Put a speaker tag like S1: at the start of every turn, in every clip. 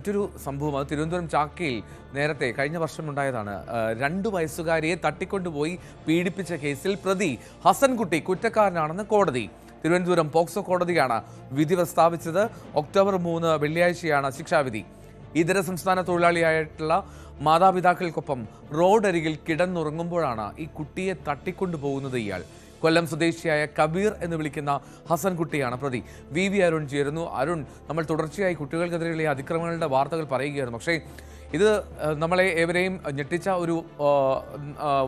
S1: മറ്റൊരു സംഭവം അത് തിരുവനന്തപുരം ചാക്കയിൽ നേരത്തെ കഴിഞ്ഞ വർഷം ഉണ്ടായതാണ്. 2 വയസ്സുകാരിയെ തട്ടിക്കൊണ്ടുപോയി പീഡിപ്പിച്ച കേസിൽ പ്രതി ഹസൻകുട്ടി കുറ്റക്കാരനാണെന്ന് കോടതി. തിരുവനന്തപുരം പോക്സോ കോടതിയാണ് വിധി പ്രസ്താവിച്ചത്. ഒക്ടോബർ 3 വെള്ളിയാഴ്ചയാണ് ശിക്ഷാവിധി. ഇതര സംസ്ഥാന തൊഴിലാളിയായിട്ടുള്ള മാതാപിതാക്കൾക്കൊപ്പം റോഡരികിൽ കിടന്നുറങ്ങുമ്പോഴാണ് ഈ കുട്ടിയെ തട്ടിക്കൊണ്ടുപോകുന്നത് ഇയാൾ. കൊല്ലം സ്വദേശിയായ കബീർ എന്ന് വിളിക്കുന്ന ഹസൻകുട്ടിയാണ് പ്രതി. വി അരുൺ ചേരുന്നു. അരുൺ, നമ്മൾ തുടർച്ചയായി കുട്ടികൾക്കെതിരെയുള്ള ഈ അതിക്രമങ്ങളുടെ വാർത്തകൾ പറയുകയായിരുന്നു. പക്ഷേ ഇത് നമ്മളെ ഏവരെയും ഞെട്ടിച്ച ഒരു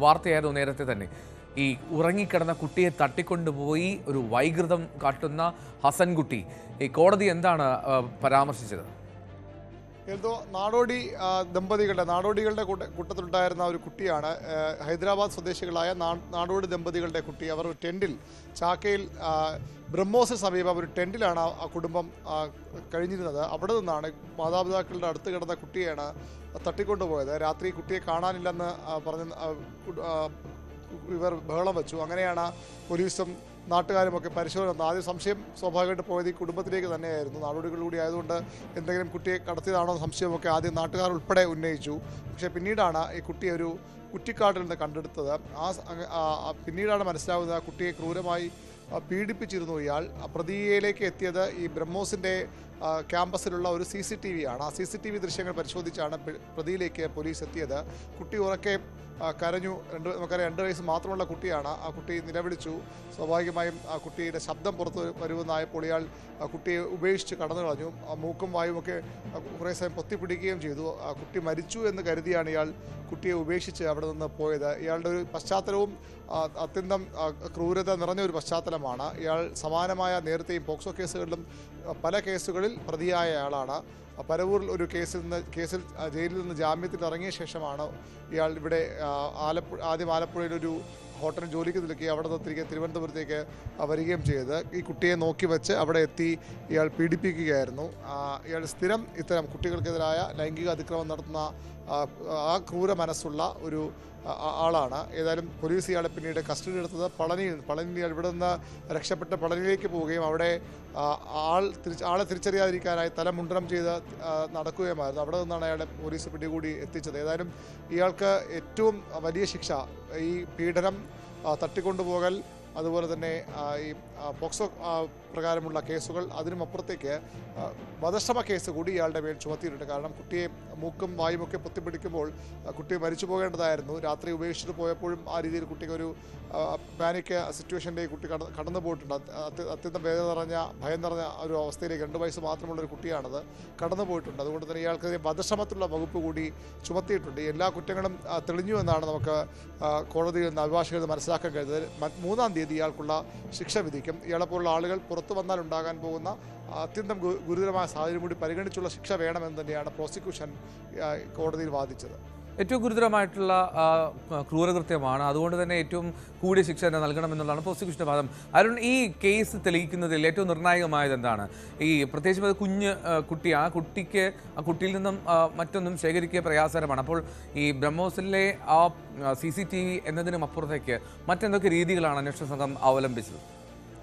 S1: വാർത്തയായിരുന്നു നേരത്തെ തന്നെ. ഈ ഉറങ്ങിക്കിടന്ന കുട്ടിയെ തട്ടിക്കൊണ്ടുപോയി ഒരു വൈകൃതം കാട്ടുന്ന ഹസൻകുട്ടി. ഈ കോടതി എന്താണ് പരാമർശിച്ചത്?
S2: എന്തോ നാടോടികളുടെ കൂട്ടത്തിലുണ്ടായിരുന്ന ഒരു കുട്ടിയാണ്. ഹൈദരാബാദ് സ്വദേശികളായ നാടോടി ദമ്പതികളുടെ കുട്ടി. അവർ ഒരു ടെൻറ്റിൽ ചാക്കയിൽ ബ്രഹ്മോസിന് സമീപം ഒരു ടെൻറ്റിലാണ് ആ കുടുംബം കഴിഞ്ഞിരുന്നത്. അവിടെ നിന്നാണ് മാതാപിതാക്കളുടെ അടുത്ത് കിടന്ന കുട്ടിയാണ് തട്ടിക്കൊണ്ടുപോയത്. രാത്രി കുട്ടിയെ കാണാനില്ലെന്ന് പറഞ്ഞ് ഇവർ ബഹളം വെച്ചു. അങ്ങനെയാണ് പോലീസും നാട്ടുകാരുമൊക്കെ പരിശോധന. ആദ്യം സംശയം സ്വാഭാവികമായിട്ട് പോയത് ഈ കുടുംബത്തിലേക്ക് തന്നെയായിരുന്നു. നാടോടികൾ കൂടി ആയതുകൊണ്ട് എന്തെങ്കിലും കുട്ടിയെ കടത്തിയതാണോ സംശയമൊക്കെ ആദ്യം നാട്ടുകാർ ഉൾപ്പെടെ ഉന്നയിച്ചു. പക്ഷേ പിന്നീടാണ് ഈ കുട്ടിയെ ഒരു കുറ്റിക്കാട്ടിൽ നിന്ന് കണ്ടെടുത്തത്. പിന്നീടാണ് മനസ്സിലാവുന്നത് ആ കുട്ടിയെ ക്രൂരമായി പീഡിപ്പിച്ചിരുന്നു ഇയാൾ. പ്രതിയിലേക്ക് എത്തിയത് ഈ ബ്രഹ്മോസിൻ്റെ ക്യാമ്പസിലുള്ള ഒരു CCTV ആണ്. ആ CCTV ദൃശ്യങ്ങൾ പരിശോധിച്ചാണ് പ്രതിയിലേക്ക് പോലീസ് എത്തിയത്. കുട്ടി ഉറക്കെ കരഞ്ഞു. നമുക്കറിയാം 2 വയസ്സ് മാത്രമുള്ള കുട്ടിയാണ്. ആ കുട്ടി നിലവിളിച്ചു. സ്വാഭാവികമായും ആ കുട്ടിയുടെ ശബ്ദം പുറത്ത് വരുമെന്നായപ്പോൾ ഇയാൾ കുട്ടിയെ ഉപേക്ഷിച്ച് കടന്നു കളഞ്ഞു. മൂക്കും വായുമൊക്കെ കുറേ സമയം പൊത്തിപ്പിടിക്കുകയും ചെയ്തു. ആ കുട്ടി മരിച്ചു എന്ന് കരുതിയാണ് ഇയാൾ കുട്ടിയെ ഉപേക്ഷിച്ച് അവിടെ നിന്ന് പോയത്. ഇയാളുടെ ഒരു പശ്ചാത്തലവും അത്യന്തം ക്രൂരത നിറഞ്ഞ ഒരു പശ്ചാത്തലമാണ്. ഇയാൾ സമാനമായ നേരത്തെയും പോക്സോ കേസുകളിലും പല കേസുകളിൽ പ്രതിയായ ആളാണ്. പരവൂരിൽ ഒരു കേസിൽ ജയിലിൽ നിന്ന് ജാമ്യത്തിൽ ഇറങ്ങിയ ശേഷമാണ് ഇയാൾ ഇവിടെ ആദ്യം ആലപ്പുഴയിലൊരു ഹോട്ടലിൽ ജോലിക്ക് നിൽക്കി അവിടെ നിന്ന് തിരികെ തിരുവനന്തപുരത്തേക്ക് വരികയും ചെയ്ത് ഈ കുട്ടിയെ നോക്കി വെച്ച് അവിടെ എത്തി ഇയാൾ പീഡിപ്പിക്കുകയായിരുന്നു. ഇയാൾ സ്ഥിരം ഇത്തരം കുട്ടികൾക്കെതിരായ ലൈംഗിക അതിക്രമം നടത്തുന്ന ആ ക്രൂര മനസ്സുള്ള ഒരു ആളാണ്. ഏതായാലും പോലീസ് ഇയാളെ പിന്നീട് കസ്റ്റഡി എടുത്തത് പളനിയിൽ ഇവിടെ നിന്ന് രക്ഷപ്പെട്ട് പളനിയിലേക്ക് പോവുകയും അവിടെ ആളെ തിരിച്ചറിയാതിരിക്കാനായി തല മുണ്ടനം ചെയ്ത് നടക്കുകയുമായിരുന്നു. അവിടെ നിന്നാണ് അയാളെ പോലീസ് പിടികൂടി എത്തിച്ചത്. ഏതായാലും ഇയാൾക്ക് ഏറ്റവും വലിയ ശിക്ഷ ഈ പീഡനം, തട്ടിക്കൊണ്ടുപോകൽ, അതുപോലെ തന്നെ ഈ പോക്സോ പ്രകാരമുള്ള കേസുകൾ, അതിനുമപ്പുറത്തേക്ക് വധശ്രമ കേസ് കൂടി ഇയാളുടെ മേൽ ചുമത്തിയിട്ടുണ്ട്. കാരണം കുട്ടിയെ മൂക്കും വായുമൊക്കെ പൊത്തിപ്പിടിക്കുമ്പോൾ കുട്ടി മരിച്ചു പോകേണ്ടതായിരുന്നു. രാത്രി ഉപേക്ഷിച്ചിട്ട് പോയപ്പോഴും ആ രീതിയിൽ കുട്ടിക്ക് ഒരു പാനിക് സിറ്റുവേഷനിലേക്ക് കുട്ടി കടന്നു പോയിട്ടുണ്ട്. അത്യന്തം ഭയം നിറഞ്ഞ ഒരു അവസ്ഥയിലേക്ക് 2 വയസ്സ് മാത്രമുള്ളൊരു കുട്ടിയാണത് കടന്നു പോയിട്ടുണ്ട്. അതുകൊണ്ട് തന്നെ ഇയാൾക്കെതിരെ വധശ്രമത്തിലുള്ള വകുപ്പ് കൂടി ചുമത്തിയിട്ടുണ്ട്. എല്ലാ കുറ്റങ്ങളും തെളിഞ്ഞു എന്നാണ് നമുക്ക് കോടതിയിൽ നിന്ന് അഭിഭാഷകരിൽ നിന്ന് മനസ്സിലാക്കാൻ കഴിഞ്ഞത്. 3-ാം തീയതി ഇയാൾക്കുള്ള ശിക്ഷ വിധിക്കും. ഇയാളെപ്പോലുള്ള ആളുകൾ പുറത്തു വന്നാൽ ഉണ്ടാകാൻ പോകുന്ന അത്യന്തം ഗുരുതരമായ സാഹചര്യം കൂടി പരിഗണിച്ചുള്ള ശിക്ഷ വേണമെന്ന് തന്നെയാണ് പ്രോസിക്യൂഷൻ കോടതിയിൽ വാദിച്ചത്.
S1: ഏറ്റവും ഗുരുതരമായിട്ടുള്ള ക്രൂരകൃത്യമാണ്. അതുകൊണ്ട് തന്നെ ഏറ്റവും കൂടിയ ശിക്ഷ തന്നെ നൽകണമെന്നുള്ളതാണ് പ്രോസിക്യൂഷന്റെ വാദം. അരുൺ, ഈ കേസ് തെളിയിക്കുന്നതിൽ ഏറ്റവും നിർണായകമായത് എന്താണ്? ഈ പ്രത്യേകിച്ച് കുഞ്ഞ് കുട്ടി, ആ കുട്ടിയിൽ നിന്നും മറ്റൊന്നും ശേഖരിക്കുക പ്രയാസകരമാണ്. അപ്പോൾ ഈ ബ്രഹ്മോസിലെ ആ CCTV എന്നതിനും അപ്പുറത്തേക്ക് മറ്റെന്തൊക്കെ രീതികളാണ് അന്വേഷണ സംഘം അവലംബിച്ചത്?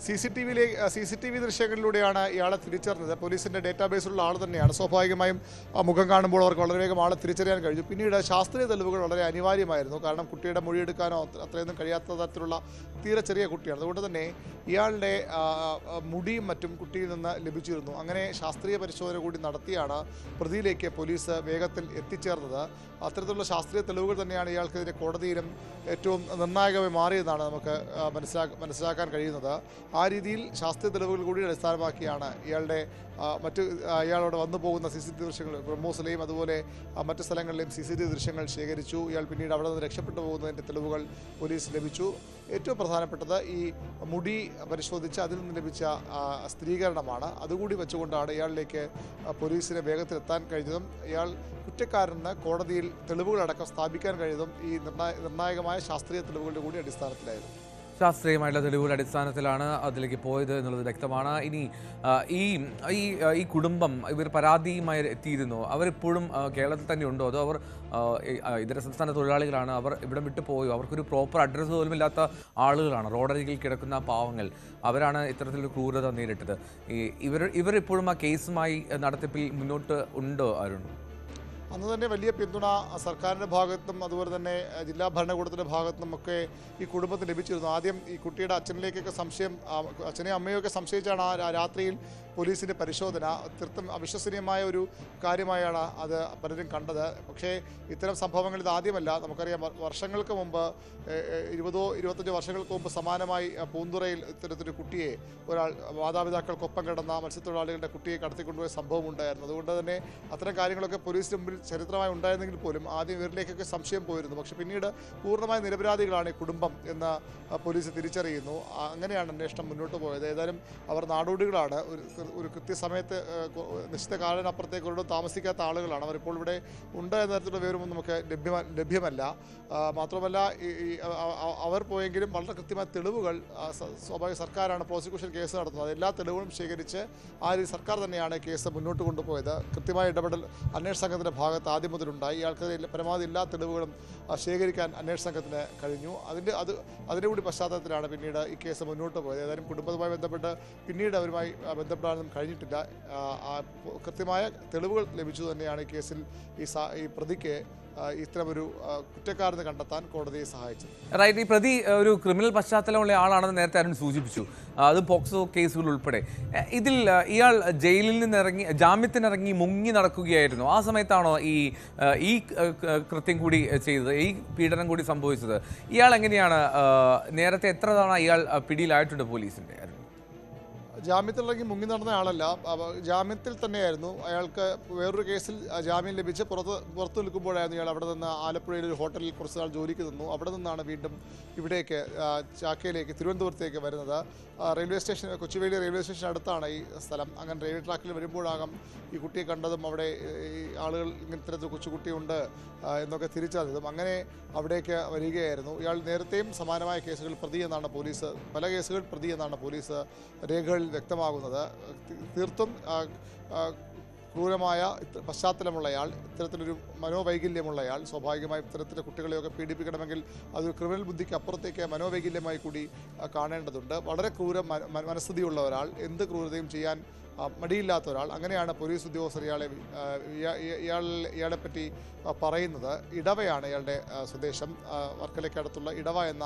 S2: CCTV ദൃശ്യങ്ങളിലൂടെയാണ് ഇയാളെ തിരിച്ചറിഞ്ഞത്. പോലീസിൻ്റെ ഡേറ്റാബേസിലുള്ള ആൾ തന്നെയാണ്. സ്വാഭാവികമായും മുഖം കാണുമ്പോൾ അവർക്ക് വളരെ വേഗം ആളെ തിരിച്ചറിയാൻ കഴിഞ്ഞു. പിന്നീട് ശാസ്ത്രീയ തെളിവുകൾ വളരെ അനിവാര്യമായിരുന്നു. കാരണം കുട്ടിയുടെ മൊഴിയെടുക്കാനോ അത്രയൊന്നും കഴിയാത്ത തരത്തിലുള്ള തീരെ ചെറിയ കുട്ടിയാണ്. അതുകൊണ്ട് തന്നെ ഇയാളുടെ മുടിയും മറ്റും കുട്ടിയിൽ നിന്ന് ലഭിച്ചിരുന്നു. അങ്ങനെ ശാസ്ത്രീയ പരിശോധന കൂടി നടത്തിയാണ് പ്രതിയിലേക്ക് പോലീസ് വേഗത്തിൽ എത്തിച്ചേർന്നത്. അത്തരത്തിലുള്ള ശാസ്ത്രീയ തെളിവുകൾ തന്നെയാണ് ഇയാൾക്കെതിരെ കോടതിയിലും ഏറ്റവും നിർണായകമായി മാറിയതെന്നാണ് നമുക്ക് മനസ്സിലാക്കാൻ കഴിയുന്നത്. ആ രീതിയിൽ ശാസ്ത്രീയ തെളിവുകൾ കൂടി അടിസ്ഥാനമാക്കിയാണ് ഇയാളോട് വന്നു പോകുന്ന CCTV ദൃശ്യങ്ങൾ ബ്രഹ്മോസിലെയും അതുപോലെ മറ്റ് സ്ഥലങ്ങളിലെയും CCTV ദൃശ്യങ്ങൾ ശേഖരിച്ചു. ഇയാൾ പിന്നീട് അവിടെ നിന്ന് രക്ഷപ്പെട്ടു പോകുന്നതിൻ്റെ തെളിവുകൾ പോലീസ് ലഭിച്ചു. ഏറ്റവും പ്രധാനപ്പെട്ടത് ഈ മുടി പരിശോധിച്ച് അതിൽ നിന്ന് ലഭിച്ച സ്ഥിരീകരണമാണ്. അതുകൂടി വെച്ചുകൊണ്ടാണ് ഇയാളിലേക്ക് പോലീസിന് വേഗത്തിലെത്താൻ കഴിഞ്ഞതും ഇയാൾ കുറ്റക്കാരന് കോടതിയിൽ തെളിവുകളടക്കം സ്ഥാപിക്കാൻ കഴിഞ്ഞതും ഈ നിർണായകമായ ശാസ്ത്രീയ തെളിവുകളുടെ കൂടി അടിസ്ഥാനത്തിലായിരുന്നു.
S1: ശാസ്ത്രീയമായിട്ടുള്ള തെളിവുകളുടെ അടിസ്ഥാനത്തിലാണ് അതിലേക്ക് പോയത് എന്നുള്ളത് വ്യക്തമാണ്. ഇനി ഈ ഈ ഈ കുടുംബം ഇവർ പരാതിയുമായി എത്തിയിരുന്നു. അവരിപ്പോഴും കേരളത്തിൽ തന്നെ ഉണ്ടോ, അതോ അവർ ഇതര സംസ്ഥാന തൊഴിലാളികളാണ്, അവർ ഇവിടം വിട്ടു പോയോ, അവർക്കൊരു പ്രോപ്പർ അഡ്രസ്സ് പോലും ഇല്ലാത്ത ആളുകളാണ്, റോഡരികിൽ കിടക്കുന്ന പാവങ്ങൾ, അവരാണ് ഇത്തരത്തിലൊരു ക്രൂരത നേരിട്ടത്. ഇവരിപ്പോഴും ആ കേസുമായി നടത്തിപ്പിൽ മുന്നോട്ട് ഉണ്ടോ അരുൺ?
S2: അന്ന് തന്നെ വലിയ പിന്തുണ സർക്കാരിൻ്റെ ഭാഗത്തും അതുപോലെ തന്നെ ജില്ലാ ഭരണകൂടത്തിൻ്റെ ഭാഗത്തും ഒക്കെ ഈ കുടുംബത്തിന് ലഭിച്ചിരുന്നു. ആദ്യം ഈ കുട്ടിയുടെ അച്ഛനിലേക്കൊക്കെ സംശയം, അച്ഛനെയും അമ്മയൊക്കെ സംശയിച്ചാണ് ആ രാത്രിയിൽ പോലീസിൻ്റെ പരിശോധന. തീർത്തും അവിശ്വസനീയമായ ഒരു കാര്യമായാണ് അത് പലരും കണ്ടത്. പക്ഷേ ഇത്തരം സംഭവങ്ങൾ ഇതാദ്യമല്ല. നമുക്കറിയാം, വർഷങ്ങൾക്ക് മുമ്പ് 20-25 വർഷങ്ങൾക്ക് മുമ്പ് സമാനമായി പൂന്തുറയിൽ ഇത്തരത്തിലൊരു കുട്ടിയെ ഒരാൾ മാതാപിതാക്കൾക്കൊപ്പം കിടന്ന മത്സ്യത്തൊഴിലാളികളുടെ കുട്ടിയെ കടത്തിക്കൊണ്ടുപോയ സംഭവം ഉണ്ടായിരുന്നു. അതുകൊണ്ട് തന്നെ അത്തരം കാര്യങ്ങളൊക്കെ പോലീസിന് മുമ്പിൽ ചരിത്രമായി ഉണ്ടായിരുന്നെങ്കിൽ പോലും ആദ്യം ഇവരിലേക്കൊക്കെ സംശയം പോയിരുന്നു. പക്ഷേ പിന്നീട് പൂർണ്ണമായ നിരപരാധികളാണ് ഈ കുടുംബം എന്ന് പോലീസ് തിരിച്ചറിയുന്നു. അങ്ങനെയാണ് അന്വേഷണം മുന്നോട്ട് പോയത്. ഏതായാലും അവർ നാടോടികളാണ്. ഒരു കൃത്യസമയത്ത് നിശ്ചിത കാലത്തിനപ്പുറത്തേക്ക് ഒരിടം താമസിക്കാത്ത ആളുകളാണ്. അവരിപ്പോൾ ഇവിടെ ഉണ്ട് എന്ന തരത്തിലുള്ള വിവരമൊന്നും നമുക്ക് ലഭ്യമല്ല. മാത്രമല്ല, അവർ പോയെങ്കിലും വളരെ കൃത്യമായ തെളിവുകൾ സ്വാഭാവിക സർക്കാരാണ് പ്രോസിക്യൂഷൻ കേസ് നടത്തുന്നത്. എല്ലാ തെളിവുകളും ശേഖരിച്ച് ആ രീതി സർക്കാർ തന്നെയാണ് കേസ് മുന്നോട്ട് കൊണ്ടുപോയത്. കൃത്യമായ ഇടപെടൽ അന്വേഷണ സംഘത്തിൻ്റെ ഭാഗത്ത് ആദ്യം മുതലുണ്ടായി. ഇയാൾക്ക് പരമാവധി എല്ലാ തെളിവുകളും ശേഖരിക്കാൻ അന്വേഷണ സംഘത്തിന് കഴിഞ്ഞു. അതിൻ്റെ കൂടി പശ്ചാത്തലത്തിലാണ് പിന്നീട് ഈ കേസ് മുന്നോട്ട് പോയത്. ഏതായാലും കുടുംബവുമായി ബന്ധപ്പെട്ട് പിന്നീട് അവരുമായി ബന്ധപ്പെടാനൊന്നും കഴിഞ്ഞിട്ടില്ല. കൃത്യമായ തെളിവുകൾ ലഭിച്ചു തന്നെയാണ് ഈ കേസിൽ ഈ പ്രതിക്ക് ഇത്തരമൊരു കുറ്റക്കാരനെ കണ്ടെത്താൻ കോടതിയെ സഹായിച്ചത്.
S1: റൈറ്റ്. ഈ പ്രതി ഒരു ക്രിമിനൽ പശ്ചാത്തലമുള്ള ആളാണെന്ന് നേരത്തെ അരുൺ സൂചിപ്പിച്ചു, അത് പോക്സോ കേസുകൾ ഉൾപ്പെടെ. ഇതിൽ ഇയാൾ ജയിലിൽ നിന്നിറങ്ങി ജാമ്യത്തിനിറങ്ങി മുങ്ങി നടക്കുകയായിരുന്നു. ആ സമയത്താണോ ഈ കൃത്യം കൂടി ചെയ്തത്, ഈ പീഡനം കൂടി സംഭവിച്ചത്? ഇയാൾ എങ്ങനെയാണ്, നേരത്തെ എത്ര തവണ ഇയാൾ പിടിയിലായിട്ടുണ്ട് പോലീസിൻ്റെ?
S2: ജാമ്യത്തിലിറങ്ങി മുങ്ങി നടന്ന ആളല്ല, ജാമ്യത്തിൽ തന്നെയായിരുന്നു. അയാൾക്ക് വേറൊരു കേസിൽ ജാമ്യം ലഭിച്ച് പുറത്തു നിൽക്കുമ്പോഴായിരുന്നു ഇയാൾ അവിടെ നിന്ന് ആലപ്പുഴയിൽ ഒരു ഹോട്ടലിൽ കുറച്ച് നാൾ ജോലിക്ക് നിന്നു. അവിടെ നിന്നാണ് വീണ്ടും ഇവിടേക്ക് ചാക്കയിലേക്ക് തിരുവനന്തപുരത്തേക്ക് വരുന്നത്. Railway station, Kochuveli railway station അടുത്താണ് ഈ സ്ഥലം. അങ്ങനെ റെയിൽവേ ട്രാക്കിൽ വരുമ്പോഴാകാം ഈ കുട്ടിയെ കണ്ടതും അവിടെ ഈ ആളുകൾ ഇത്തരത്തിൽ കൊച്ചുകുട്ടിയുണ്ട് എന്നൊക്കെ തിരിച്ചറിഞ്ഞതും. അങ്ങനെ അവിടേക്ക് വരികയായിരുന്നു. ഇയാൾ നേരത്തെയും സമാനമായ കേസുകൾ പ്രതി എന്നാണ് പോലീസ്, പല കേസുകൾ പ്രതി എന്നാണ് പോലീസ് രേഖകളിൽ വ്യക്തമാകുന്നത്. തീർത്തും ക്രൂരമായ പശ്ചാത്തലമുള്ളയാൾ, ഇത്തരത്തിലൊരു മനോവൈകല്യമുള്ളയാൾ. സ്വാഭാവികമായും ഇത്തരത്തിലെ കുട്ടികളെയൊക്കെ പീഡിപ്പിക്കണമെങ്കിൽ അതൊരു ക്രിമിനൽ ബുദ്ധിക്ക് അപ്പുറത്തേക്ക് മനോവൈകല്യമായി കൂടി കാണേണ്ടതുണ്ട്. വളരെ മനസ്ഥിതിയുള്ള ഒരാൾ, എന്ത് ക്രൂരതയും ചെയ്യാൻ മടിയില്ലാത്ത ഒരാൾ. അങ്ങനെയാണ് പോലീസ് ഉദ്യോഗസ്ഥർ ഇയാളെപ്പറ്റി പറയുന്നത്. ഇടവയാണ് ഇയാളുടെ സ്വദേശം. വർക്കലയ്ക്കടുത്തുള്ള ഇടവ എന്ന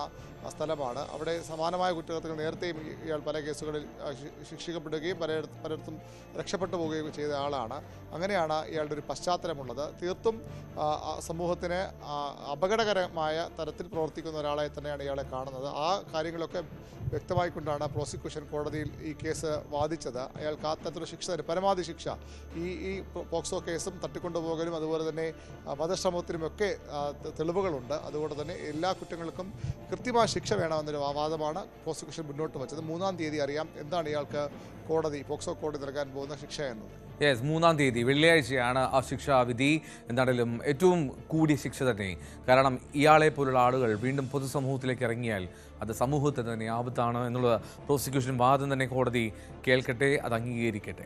S2: സ്ഥലമാണ്. അവിടെ സമാനമായ കുറ്റകൃത്യങ്ങൾ നേരത്തെയും ഇയാൾ പല കേസുകളിൽ ശിക്ഷിക്കപ്പെടുകയും പലയിടത്തും രക്ഷപ്പെട്ടു പോവുകയും ചെയ്ത ആളാണ്. അങ്ങനെയാണ് ഇയാളുടെ ഒരു പശ്ചാത്തലമുള്ളത്. തീർത്തും സമൂഹത്തിന് അപകടകരമായ തരത്തിൽ പ്രവർത്തിക്കുന്ന ഒരാളായി തന്നെയാണ് ഇയാളെ കാണുന്നത്. ആ കാര്യങ്ങളൊക്കെ വ്യക്തമായിക്കൊണ്ടാണ് പ്രോസിക്യൂഷൻ കോടതിയിൽ ഈ കേസ് വാദിച്ചത്. അയാൾക്ക് ആ തരത്തിലുള്ള ശിക്ഷ, പരമാവധി ശിക്ഷ, ഈ പോക്സോ കേസും തട്ടിക്കൊണ്ടുപോകലും അതുപോലെ തന്നെ വധശ്രമത്തിനുമൊക്കെ തെളിവുകളുണ്ട്. അതുകൊണ്ട് തന്നെ എല്ലാ കുറ്റങ്ങൾക്കും കൃത്യമായ ശിക്ഷ വേണമെന്നൊരു വാദമാണ് പ്രോസിക്യൂഷൻ മുന്നോട്ട് വച്ചത്. 3-ാം തീയതി അറിയാം എന്താണ് ഇയാൾക്ക് പോക്സോ കോടതി നൽകാൻ പോകുന്ന ശിക്ഷ എന്നത്.
S1: 3-ാം തീയതി വെള്ളിയാഴ്ചയാണ് ആ ശിക്ഷാവിധി. എന്താണെങ്കിലും ഏറ്റവും കൂടിയ ശിക്ഷ തന്നെ. കാരണം ഇയാളെ പോലുള്ള ആളുകൾ വീണ്ടും പൊതുസമൂഹത്തിലേക്ക് ഇറങ്ങിയാൽ അത് സമൂഹത്തിന് തന്നെ ആപത്താണ് എന്നുള്ള പ്രോസിക്യൂഷൻ വാദം തന്നെ കോടതി കേൾക്കട്ടെ, അത് അംഗീകരിക്കട്ടെ.